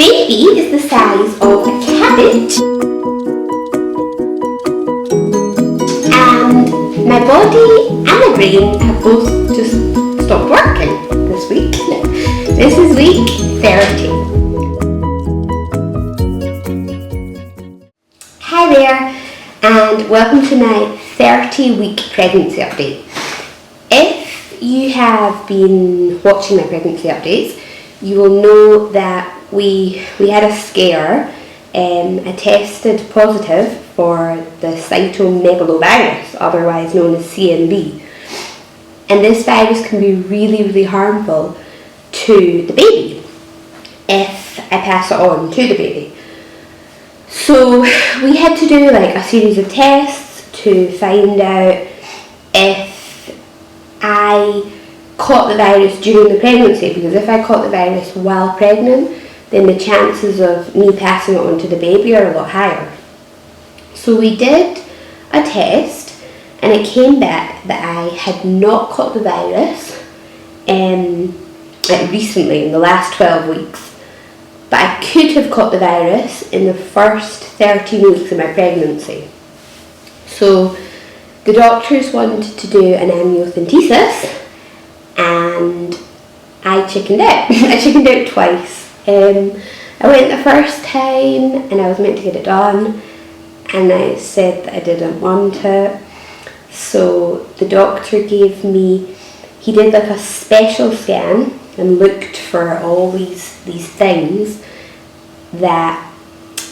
baby is the size of a cabbage, and my body and my brain have both just stopped working this week. This is week 30. Hi there, and welcome to my 30-week pregnancy update. If you have been watching my pregnancy updates, you will know that we had a scare. I tested positive for the cytomegalovirus, otherwise known as CMV. And this virus can be really, really harmful to the baby if I pass it on to the baby. So we had to do like a series of tests to find out if I caught the virus during the pregnancy, because if I caught the virus while pregnant, then the chances of me passing it on to the baby are a lot higher. So we did a test and it came back that I had not caught the virus like recently, in the last 12 weeks, but I could have caught the virus in the first 13 weeks of my pregnancy. So the doctors wanted to do an amniocentesis and I chickened out. I chickened out twice. I went the first time and I was meant to get it done, and I said that I didn't want it. So the doctor he did like a special scan and looked for all these things that,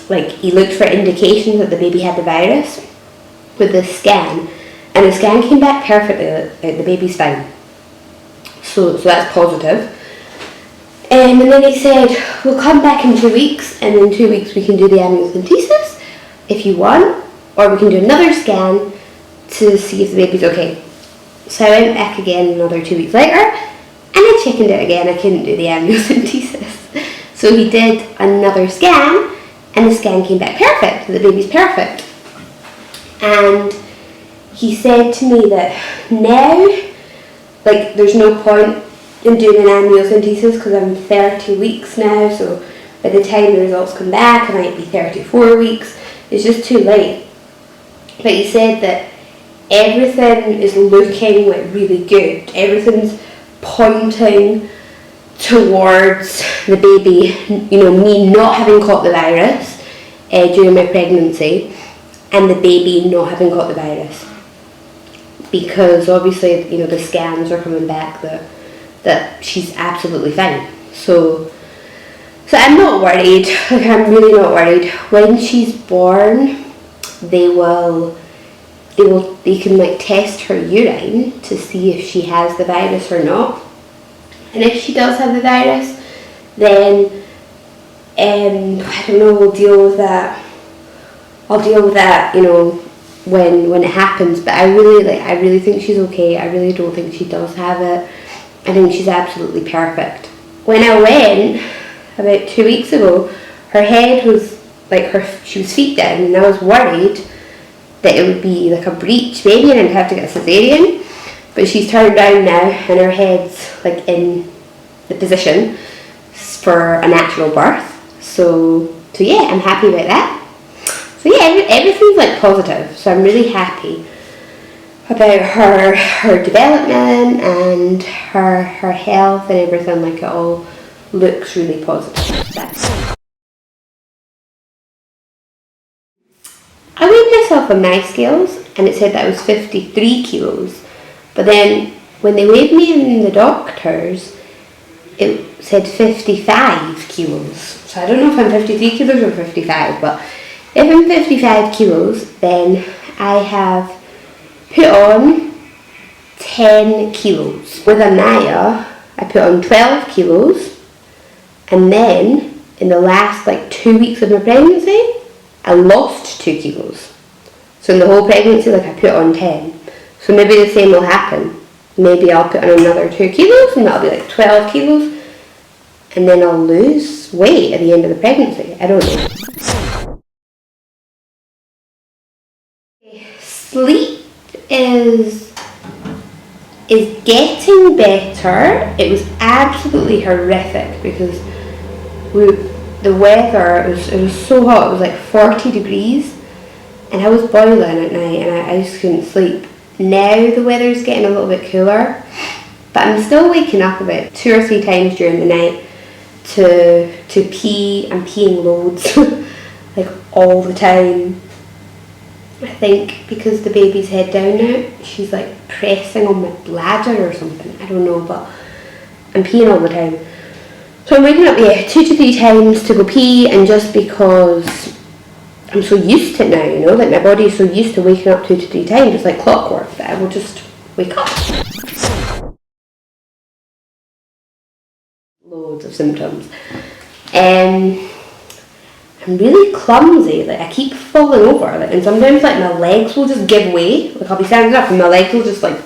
like, he looked for indications that the baby had the virus with the scan, and the scan came back perfectly, like the baby's fine. So that's positive. And then he said, we'll come back in 2 weeks, and in 2 weeks we can do the amniocentesis if you want, or we can do another scan to see if the baby's okay. So I went back again another 2 weeks later, and I chickened out again. I couldn't do the amniocentesis. So he did another scan, and the scan came back perfect. The baby's perfect. And he said to me that now, like, there's no point in doing an amniocentesis because I'm 30 weeks now, so by the time the results come back I might be 34 weeks. It's just too late. But he said that everything is looking like really good. Everything's pointing towards the baby, me not having caught the virus during my pregnancy, and the baby not having caught the virus. Because obviously, the scans are coming back that she's absolutely fine. So I'm not worried. Like, I'm really not worried. When she's born, they can like test her urine to see if she has the virus or not. And if she does have the virus, then I don't know, we'll deal with that. I'll deal with that, when it happens. But I really think she's okay. I really don't think she does have it. I think she's absolutely perfect. When I went about 2 weeks ago, her head was like she was feet down, and I was worried that it would be like a breech baby and I'd have to get a cesarean. But she's turned down now and her head's like in the position for a natural birth. So yeah, I'm happy about that. So yeah, everything's like positive. So I'm really happy about her development and her health and everything. Like, it all looks really positive. I weighed myself on my scales and it said that I was 53 kilos. But then when they weighed me in the doctors, it said 55 kilos. So I don't know if I'm 53 kilos or 55, but if I'm 55 kilos, then I have put on 10 kilos. With Anaya, I put on 12 kilos, and then in the last 2 weeks of my pregnancy, I lost 2 kilos. So in the whole pregnancy, I put on 10. So maybe the same will happen. Maybe I'll put on another 2 kilos, and that'll be 12 kilos, and then I'll lose weight at the end of the pregnancy. I don't know. Sleep is getting better. It was absolutely horrific because the weather, it was so hot, it was like 40 degrees, and I was boiling at night, and I just couldn't sleep. Now the weather's getting a little bit cooler, but I'm still waking up about 2 or 3 times during the night to pee. I'm peeing loads, like all the time. I think because the baby's head down now, she's like pressing on my bladder or something, I don't know, but I'm peeing all the time. So I'm waking up, 2 to 3 times to go pee, and just because I'm so used to it now, you know, like my body is so used to waking up 2 to 3 times, it's like clockwork that I will just wake up. Loads of symptoms. I'm really clumsy, like I keep falling over, like, and sometimes like my legs will just give way, like I'll be standing up and my legs will just like,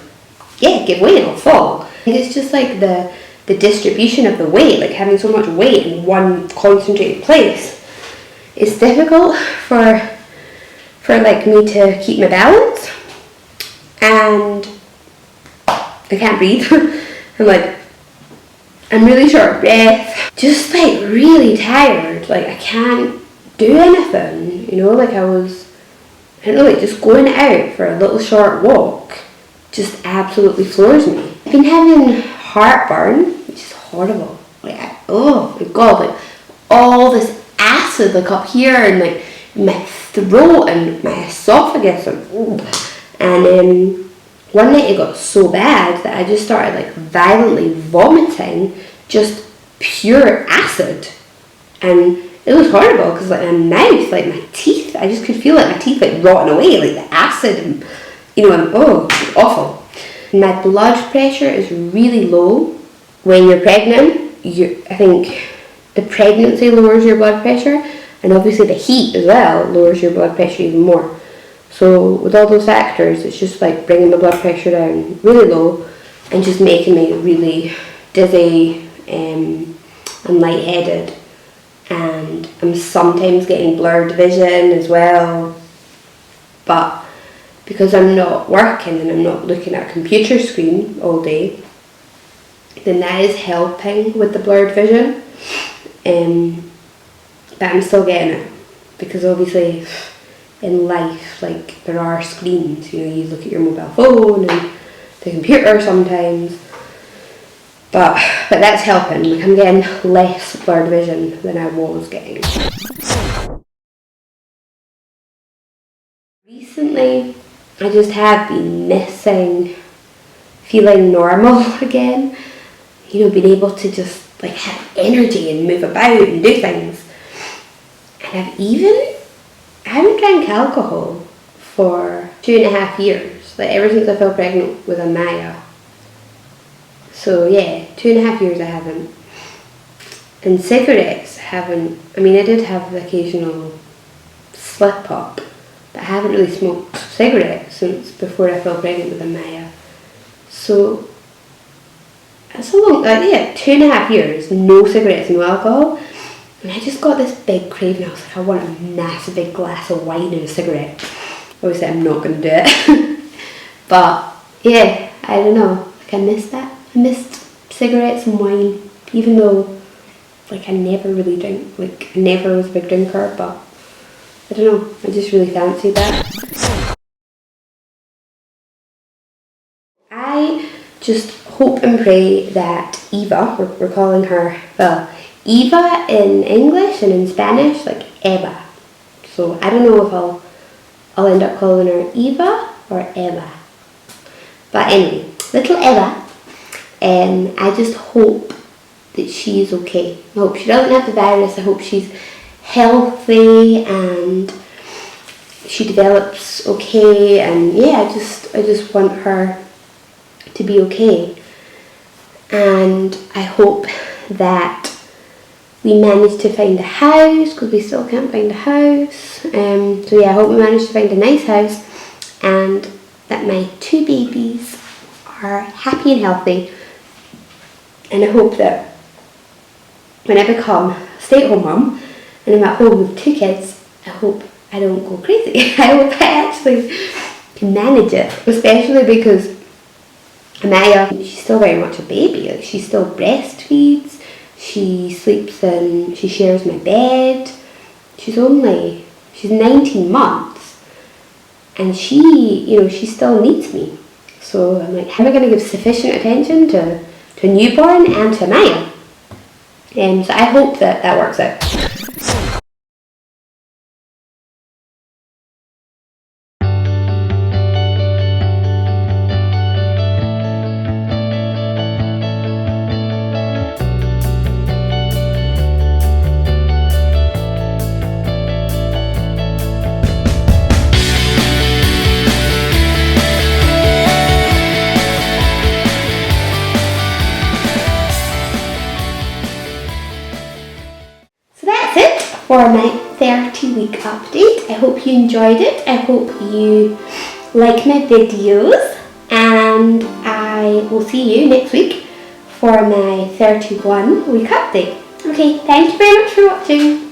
give way and I'll fall. I think it's just like the distribution of the weight, like having so much weight in one concentrated place. It's difficult for like me to keep my balance, and I can't breathe. I'm really short of breath, just like really tired, like I can't do anything, you know, like I don't know, like just going out for a little short walk just absolutely floors me. I've been having heartburn, which is horrible, like oh my god, like all this acid like up here and like my throat and my esophagus, and one night it got so bad that I just started like violently vomiting just pure acid, and it was horrible because like my mouth, like my teeth, I just could feel like my teeth like rotting away, like the acid, and you know, it's awful. My blood pressure is really low. When you're pregnant, I think the pregnancy lowers your blood pressure, and obviously the heat as well lowers your blood pressure even more. So with all those factors, it's just like bringing the blood pressure down really low and just making me really dizzy and lightheaded. And I'm sometimes getting blurred vision as well. But because I'm not working and I'm not looking at a computer screen all day, then that is helping with the blurred vision. But I'm still getting it, because obviously in life, like there are screens, you know, you look at your mobile phone and the computer sometimes, but that's helping. Like I'm getting less blurred vision than I was getting. Recently, I just have been missing feeling normal again, you know, being able to just like have energy and move about and do things. And I haven't drank alcohol for 2.5 years, like ever since I fell pregnant with Amaya. So yeah, 2.5 years I haven't. And cigarettes haven't, I mean I did have the occasional slip up, but I haven't really smoked cigarettes since before I fell pregnant with Amaya. So that's a long, 2.5 years, no cigarettes, no alcohol. And I just got this big craving. I was like, I want a massive big glass of wine and a cigarette. Obviously I'm not going to do it. But yeah, I don't know, like I missed that. I missed cigarettes and wine, even though like I never really drink, like I never was a big drinker, but I don't know, I just really fancied that. I just hope and pray that Eva, we're calling her, well, Eva in English, and in Spanish, like Eva. So I don't know if I'll end up calling her Eva or Eva. But anyway, little Eva, I just hope that she's okay. I hope she doesn't have the virus. I hope she's healthy and she develops okay. And yeah, I just want her to be okay. And I hope that we manage to find a house, because we still can't find a house. So yeah, I hope we manage to find a nice house, and that my 2 babies are happy and healthy. And I hope that when I become a stay-at-home mum and I'm at home with 2 kids, I hope I don't go crazy. I hope I actually can manage it, especially because Amaya, she's still very much a baby. Like she still breastfeeds. She sleeps in, she shares my bed. She's 19 months, and she still needs me. So I'm like, how am I going to give sufficient attention to a newborn and to Maya? So I hope that works out. So that's it for my 30-week update. I hope you enjoyed it. I hope you like my videos, and I will see you next week for my 31-week update. Okay, thank you very much for watching.